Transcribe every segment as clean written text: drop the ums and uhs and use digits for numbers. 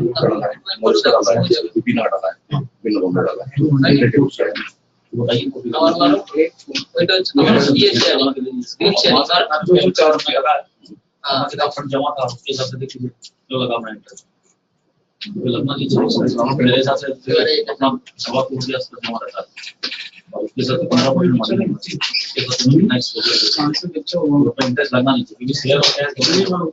डाला है, मॉल्स का डाला है, बिना डाला है, बिना बंद डाला है, रिलेटिव है। जमा था उसके हिसाब से देखिए जो लगा मैं लगना मेरे हिसाब से अपना सवा करोड़ के आसपास जमा रहता है और उसके साथ 15%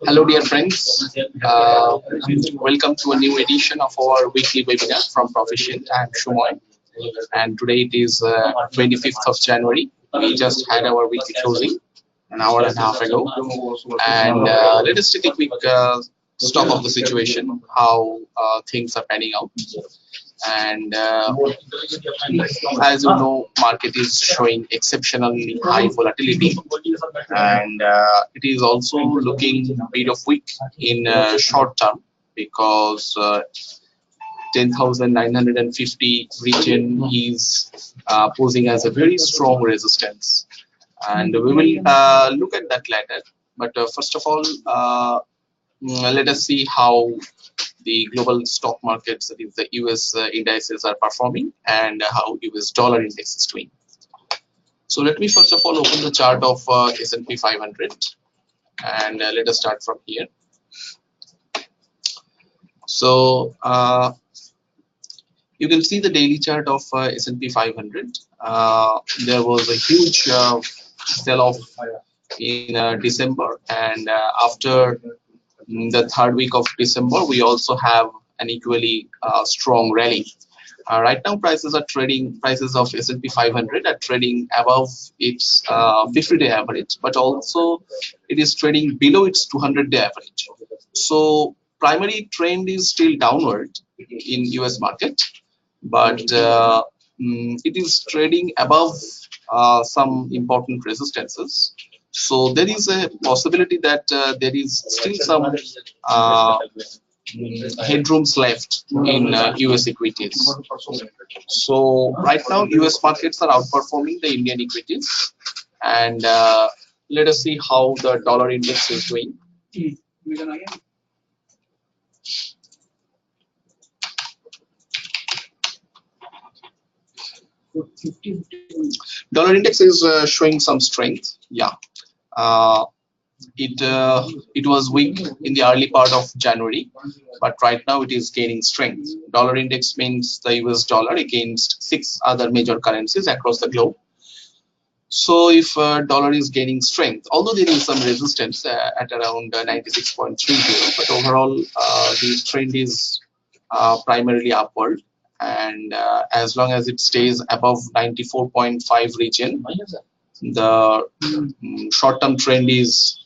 Hello dear friends, welcome to a new edition of our weekly webinar from Proficient. I am Shumoy and today it is 25th of January. We just had our weekly closing an hour and a half ago, and let us take a quick stock of the situation, how things are panning out. And as you know, market is showing exceptionally high volatility, and it is also looking a bit of weak in short term because 10,950 region is posing as a very strong resistance, and we will look at that later. But first of all, let us see how the global stock markets, that is the US indices, are performing and how US dollar index is doing. So let me first of all open the chart of S&P 500 and let us start from here. So you can see the daily chart of S&P 500. There was a huge sell-off in December, and after the third week of December, we also have an equally strong rally. Right now, prices of S&P 500 are trading above its 50-day average, but also it is trading below its 200-day average. So primary trend is still downward in US market, but it is trading above some important resistances. So there is a possibility that there is still some headrooms left in US equities. So right now US markets are outperforming the Indian equities, and let us see how the dollar index is doing. Dollar index is showing some strength. Yeah. It was weak in the early part of January, but right now it is gaining strength. Dollar index means the US dollar against 6 other major currencies across the globe. So if dollar is gaining strength, although there is some resistance at around 96.30, but overall the trend is primarily upward, and as long as it stays above 94.5 region, the short-term trend is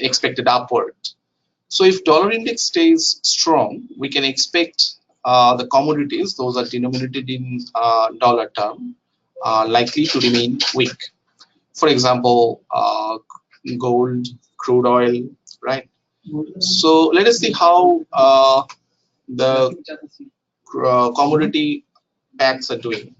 expected upward. So if dollar index stays strong, we can expect the commodities, those are denominated in dollar term, likely to remain weak. For example, gold, crude oil, right? So let us see how the commodity packs are doing.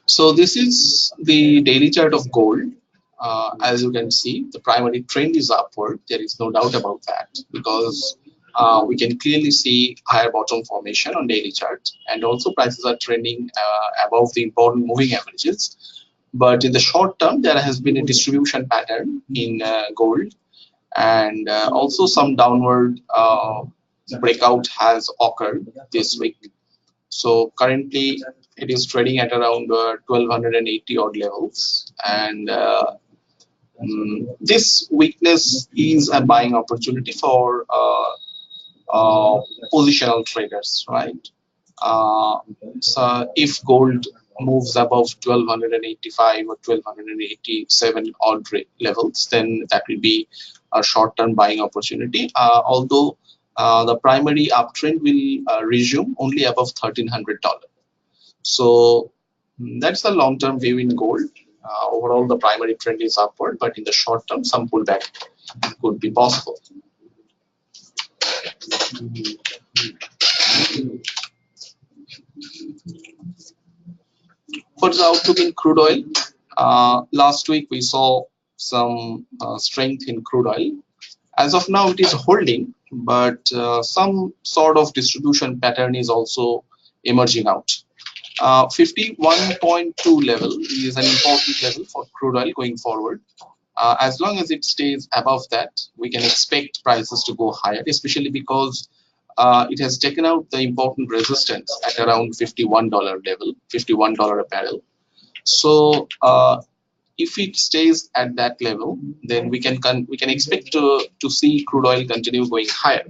So this is the daily chart of gold. As you can see, the primary trend is upward. There is no doubt about that, because we can clearly see higher bottom formation on daily chart, and also prices are trending above the important moving averages. But in the short term, there has been a distribution pattern in gold, and also some downward breakout has occurred this week. So currently it is trading at around 1280 odd levels, and this weakness is a buying opportunity for positional traders, right? So if gold moves above 1285 or 1287 odd levels, then that will be a short-term buying opportunity, although the primary uptrend will resume only above $1,300. So that's the long-term view in gold. Overall, the primary trend is upward, but in the short term, some pullback could be possible. For the outlook in crude oil, last week we saw some strength in crude oil. As of now, it is holding, but some sort of distribution pattern is also emerging out. 51.2 level is an important level for crude oil going forward. As long as it stays above that, we can expect prices to go higher, especially because it has taken out the important resistance at around $51 level, $51 a barrel. So if it stays at that level, then we can expect to see crude oil continue going higher.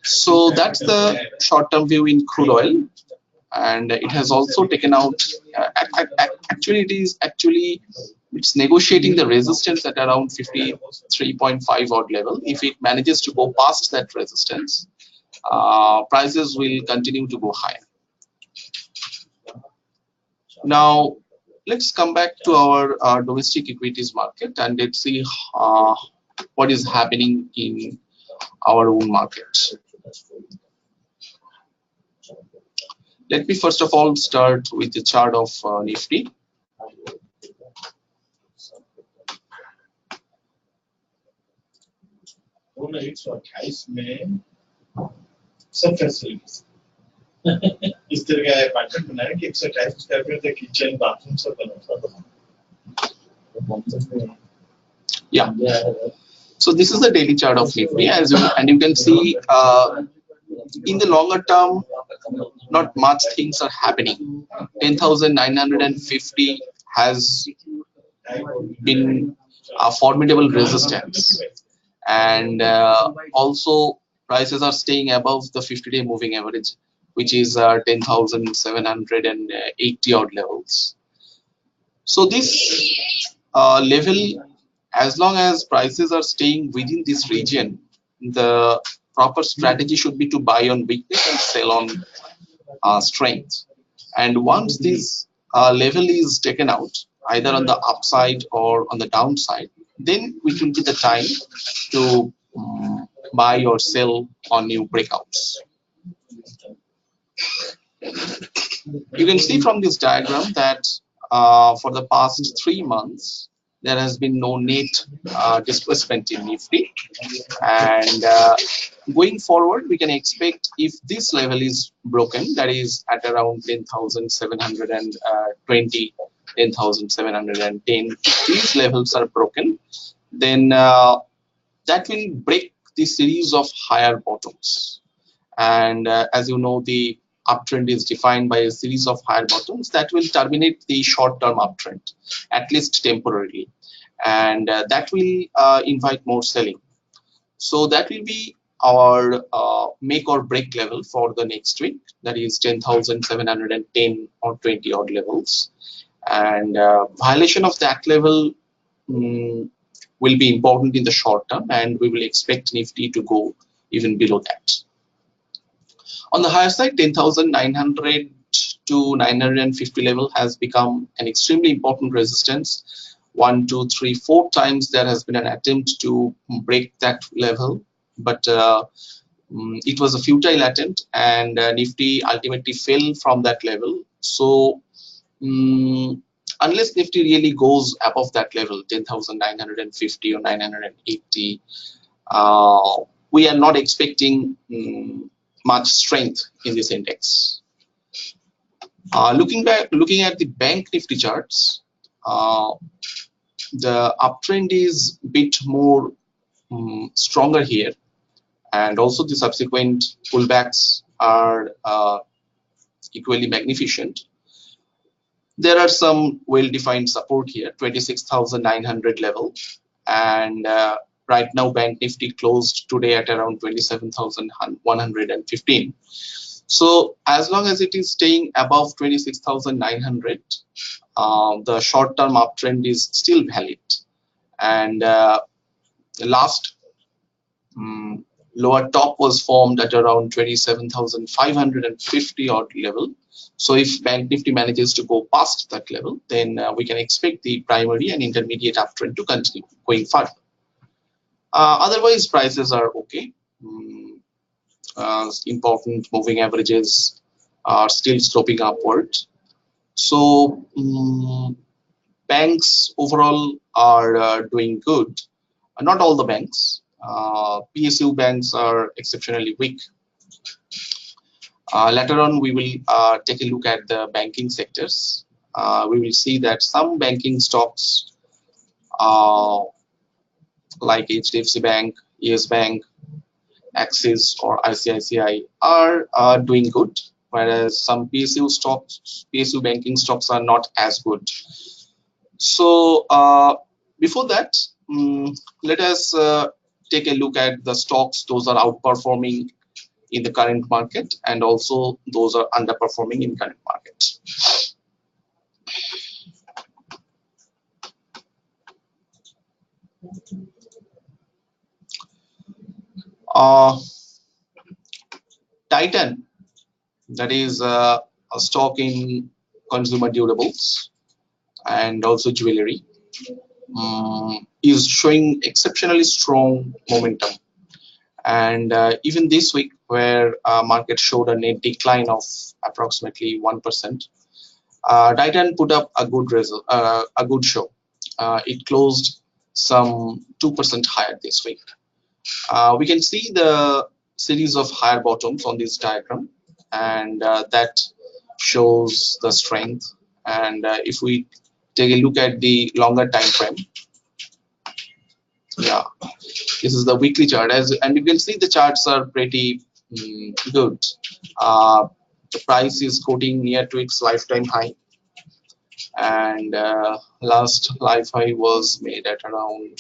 So that's the short-term view in crude oil, and it has also taken out. It's negotiating the resistance at around 53.5 odd level. If it manages to go past that resistance, prices will continue to go higher. Now, let's come back to our domestic equities market and let's see what is happening in our own market. Let me first of all start with the chart of Nifty. सब facilities इस तरह का apartment बनाया कि 128 square feet का kitchen bathroom सब बना था. Yeah. So this is the daily chart of Nifty, and you can see in the longer term, not much things are happening. 10,950 has been a formidable resistance, and also prices are staying above the 50-day moving average, which is 10,780 odd levels. So this level, as long as prices are staying within this region, the proper strategy should be to buy on weakness and sell on strength. And once this level is taken out, either on the upside or on the downside, then it will be the time to buy or sell on new breakouts. You can see from this diagram that for the past 3 months, there has been no net disbursement in Nifty, and going forward, we can expect if this level is broken, that is at around 10,720, 10,710, if these levels are broken, then that will break the series of higher bottoms. And as you know, the uptrend is defined by a series of higher bottoms that will terminate the short-term uptrend, at least temporarily, and that will invite more selling. So that will be our make or break level for the next week, that is 10,710 or 20 odd levels, and violation of that level will be important in the short term, and we will expect Nifty to go even below that. On the higher side, 10,900 to 950 level has become an extremely important resistance. 1, 2, 3, 4 times there has been an attempt to break that level, but it was a futile attempt, and Nifty ultimately fell from that level. So unless Nifty really goes above that level, 10,950 or 980, we are not expecting much strength in this index. Looking at the bank Nifty charts, the uptrend is a bit more stronger here, and also the subsequent pullbacks are equally magnificent. There are some well-defined support here, 26,900 level, and right now Bank Nifty closed today at around 27,115. So as long as it is staying above 26,900, the short-term uptrend is still valid. And the last Lower top was formed at around 27,550 odd level. So if Bank Nifty manages to go past that level, then we can expect the primary and intermediate uptrend to continue going further. Otherwise, prices are okay. Important moving averages are still sloping upward. So banks overall are doing good. Not all the banks. PSU banks are exceptionally weak. Later on, we will take a look at the banking sectors. We will see that some banking stocks like HDFC Bank, Yes Bank, Axis or ICICI are doing good, whereas some PSU banking stocks are not as good. So before that, let us take a look at the stocks those are outperforming in the current market and also those are underperforming in current market. Titan, that is a stock in consumer durables and also jewelry, is showing exceptionally strong momentum. And even this week, where market showed a net decline of approximately 1%, Titan put up a good result, a good show. It closed some 2% higher this week. We can see the series of higher bottoms on this diagram, and that shows the strength. And if we take a look at the longer time frame, yeah, this is the weekly chart, and you can see the charts are pretty good. The price is quoting near to its lifetime high, and last life high was made at around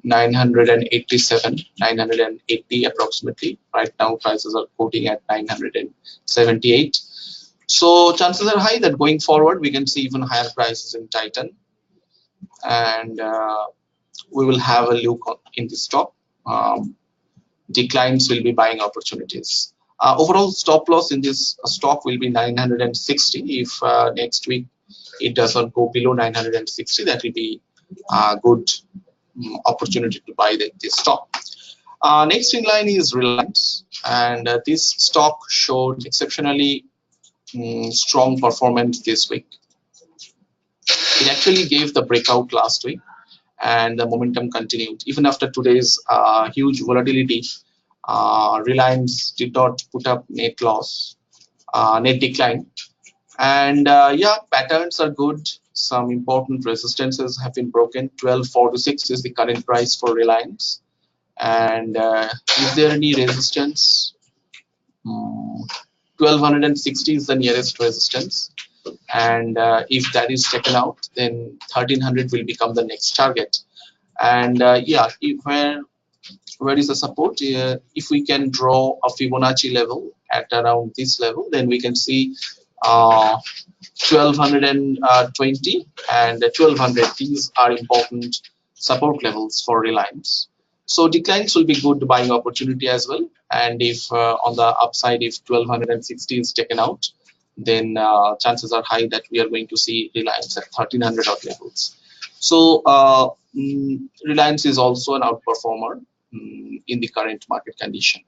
987, 980 approximately. Right now prices are quoting at 978. So chances are high that going forward we can see even higher prices in Titan, and we will have a look in the stock. Declines will be buying opportunities. Overall stop loss in this stock will be 960. If next week it doesn't go below 960, that will be a good opportunity to buy this stock. Next in line is Reliance, and this stock showed exceptionally strong performance this week. It actually gave the breakout last week, and the momentum continued even after today's huge volatility. Reliance did not put up net loss, net decline, and yeah, patterns are good. Some important resistances have been broken. 1246 is the current price for Reliance, and is there any resistance? 1260 is the nearest resistance, and if that is taken out, then 1300 will become the next target. And yeah, where is the support? If we can draw a Fibonacci level at around this level, then we can see 1220 and 1200. These are important support levels for Reliance. So declines will be good buying opportunity as well. And if on the upside, if 1260 is taken out, then chances are high that we are going to see Reliance at 1300 odd levels. So Reliance is also an outperformer in the current market condition.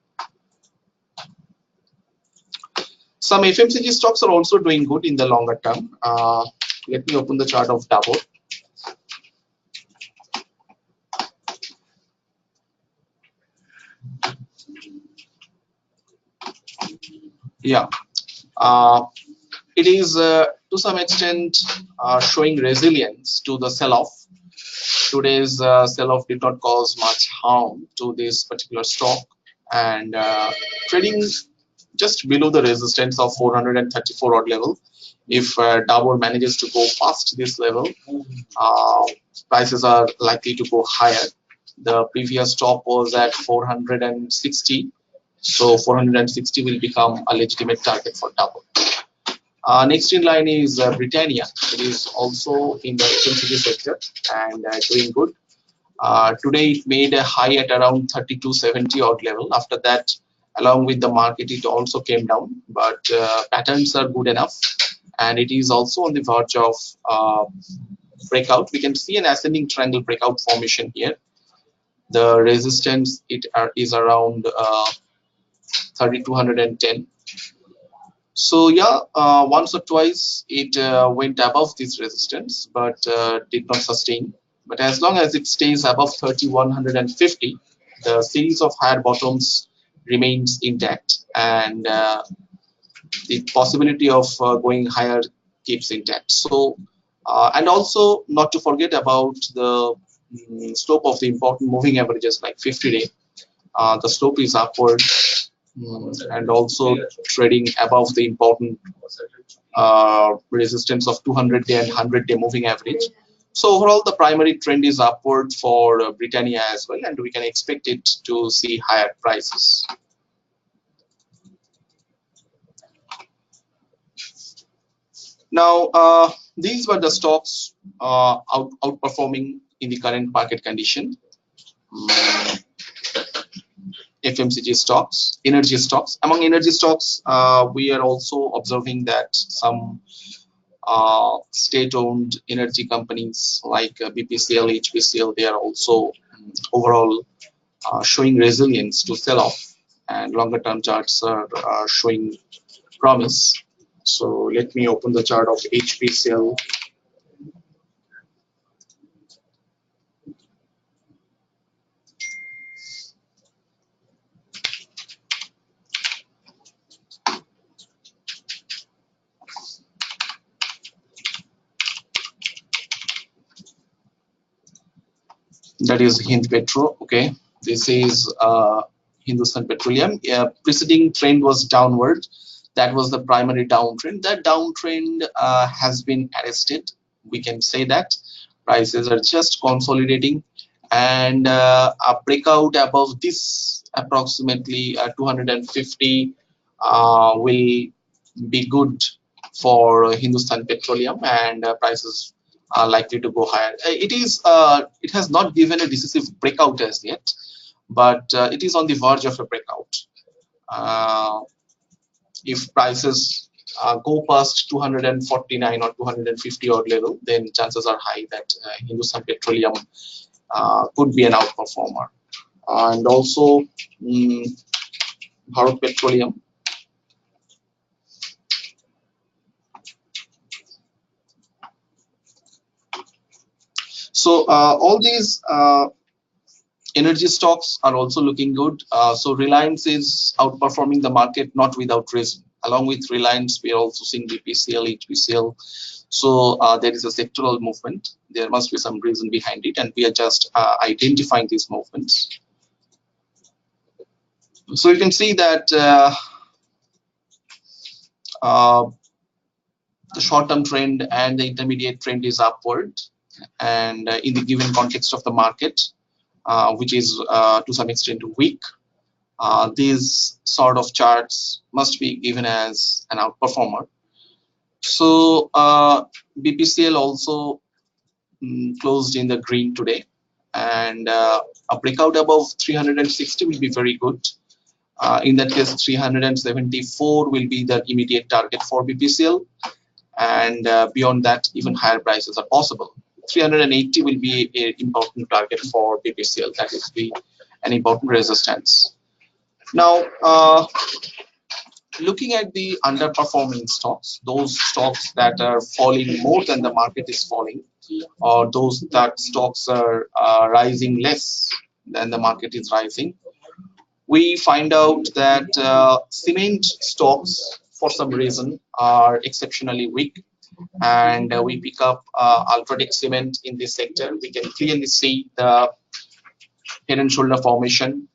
Some FMCG stocks are also doing good in the longer term. Let me open the chart of Dabur. Yeah, it is to some extent showing resilience to the sell-off. Today's sell-off did not cause much harm to this particular stock, and trading just below the resistance of 434 odd level. If Dabur manages to go past this level, prices are likely to go higher. The previous top was at 460, so 460 will become a legitimate target for Dabur. Next in line is Britannia. It is also in the FMCG sector and doing good. Today it made a high at around 3270 odd level. After that, along with the market, it also came down, but patterns are good enough, and it is also on the verge of breakout. We can see an ascending triangle breakout formation here. The resistance is around 3210. So yeah, once or twice it went above this resistance, but did not sustain. But as long as it stays above 3150, the series of higher bottoms remains intact, and the possibility of going higher keeps intact. So and also not to forget about the slope of the important moving averages like 50-day. The slope is upward, and also trading above the important resistance of 200-day and 100-day moving average. So overall, the primary trend is upward for Britannia as well, and we can expect it to see higher prices. Now, these were the stocks outperforming in the current market condition. FMCG stocks, energy stocks. Among energy stocks, we are also observing that some state-owned energy companies like BPCL, HPCL, they are also overall showing resilience to sell off, and longer-term charts are showing promise. So let me open the chart of HPCL. That is Hind Petro. Okay, this is Hindustan Petroleum. Preceding trend was downward. That was the primary downtrend. That downtrend has been arrested. We can say that prices are just consolidating, and a breakout above this approximately 250 will be good for Hindustan Petroleum, and prices are likely to go higher. It has not given a decisive breakout as yet, but it is on the verge of a breakout. If prices go past 249 or 250 odd level, then chances are high that Hindustan Petroleum could be an outperformer. And also Bharat Petroleum. So all these energy stocks are also looking good. So Reliance is outperforming the market, not without reason. Along with Reliance, we are also seeing BPCL, HPCL. So there is a sectoral movement. There must be some reason behind it, and we are just identifying these movements. So you can see that the short-term trend and the intermediate trend is upward, and in the given context of the market, which is to some extent weak, these sort of charts must be given as an outperformer. So BPCL also closed in the green today, and a breakout above 360 will be very good. In that case, 374 will be the immediate target for BPCL, and beyond that, even higher prices are possible. 380 will be an important target for BPCL. That is an important resistance. Now, looking at the underperforming stocks, those stocks that are falling more than the market is falling, or those that stocks are rising less than the market is rising, we find out that cement stocks, for some reason, are exceptionally weak, and we pick up Ultratech Cement in this sector. We can clearly see the head and shoulder formation,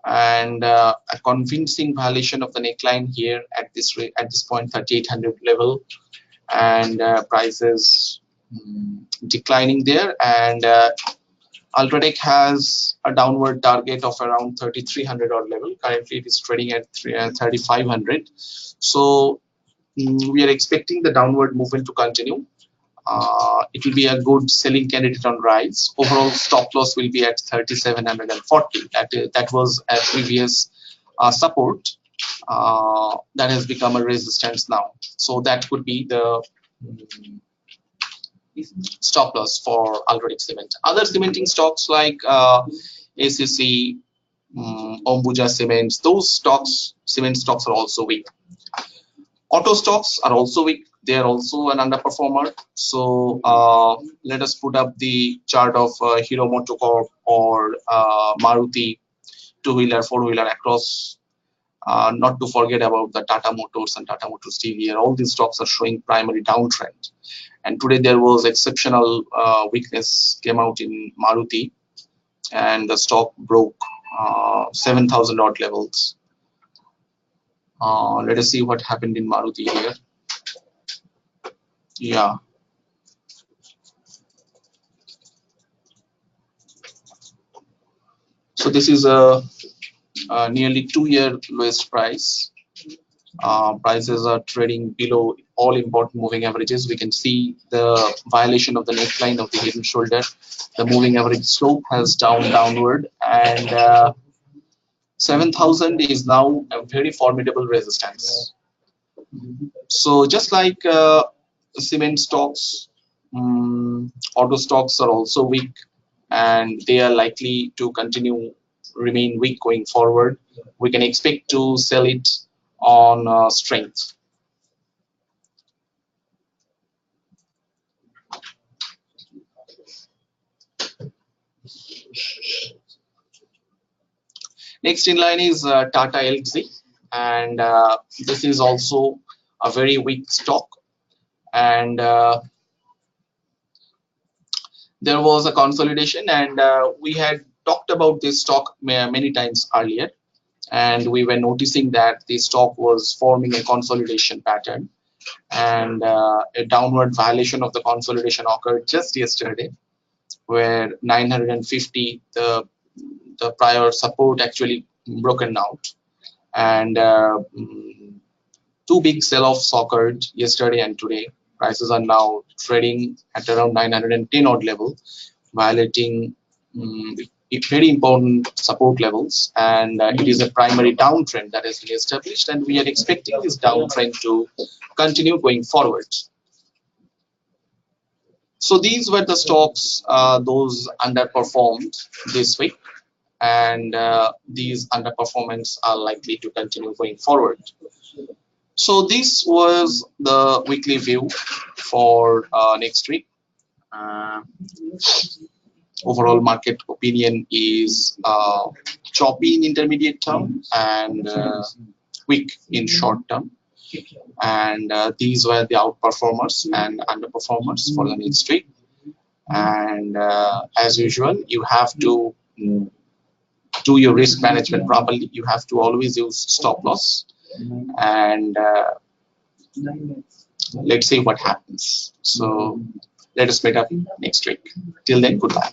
and a convincing violation of the neckline here at this point, 3800 level, and prices declining there. And Ultratech has a downward target of around 3300 odd level. Currently it is trading at 3500. So we are expecting the downward movement to continue. it will be a good selling candidate on rise. Overall stop loss will be at 3740. That was a previous support that has become a resistance now. So that could be the stop loss for UltraTech Cement. Other cementing stocks like ACC, Ambuja Cements, those stocks, cement stocks are also weak. Auto stocks are also weak. They are also an underperformer. So let us put up the chart of Hero MotoCorp or Maruti two-wheeler, four-wheeler across. Not to forget about the Tata Motors and Tata Motors TVR. All these stocks are showing primary downtrend. And today there was exceptional weakness came out in Maruti, and the stock broke 7,000 odd levels. Let us see what happened in Maruti here. Yeah. So this is a nearly 2-year lowest price. Prices are trading below all important moving averages. We can see the violation of the neckline of the head and shoulder. The moving average slope has downward, and 7,000 is now a very formidable resistance. So just like cement stocks, auto stocks are also weak, and they are likely to remain weak going forward. We can expect to sell it on strength. Next in line is Tata Elxsi, and this is also a very weak stock, and there was a consolidation, and we had talked about this stock many times earlier, and we were noticing that the stock was forming a consolidation pattern, and a downward violation of the consolidation occurred just yesterday, where 950, the prior support, actually broken out, and two big sell-offs occurred yesterday and today. Prices are now trading at around 910 odd level, violating very important support levels, and it is a primary downtrend that has been established, and we are expecting this downtrend to continue going forward. So these were the stocks those underperformed this week, and these underperformance are likely to continue going forward. So this was the weekly view for next week. Overall market opinion is choppy in intermediate term and weak in short term, and these were the outperformers and underperformers for the next week. And as usual, you have to do your risk management properly. You have to always use stop loss, and let's see what happens. So let us meet up next week. Till then, goodbye.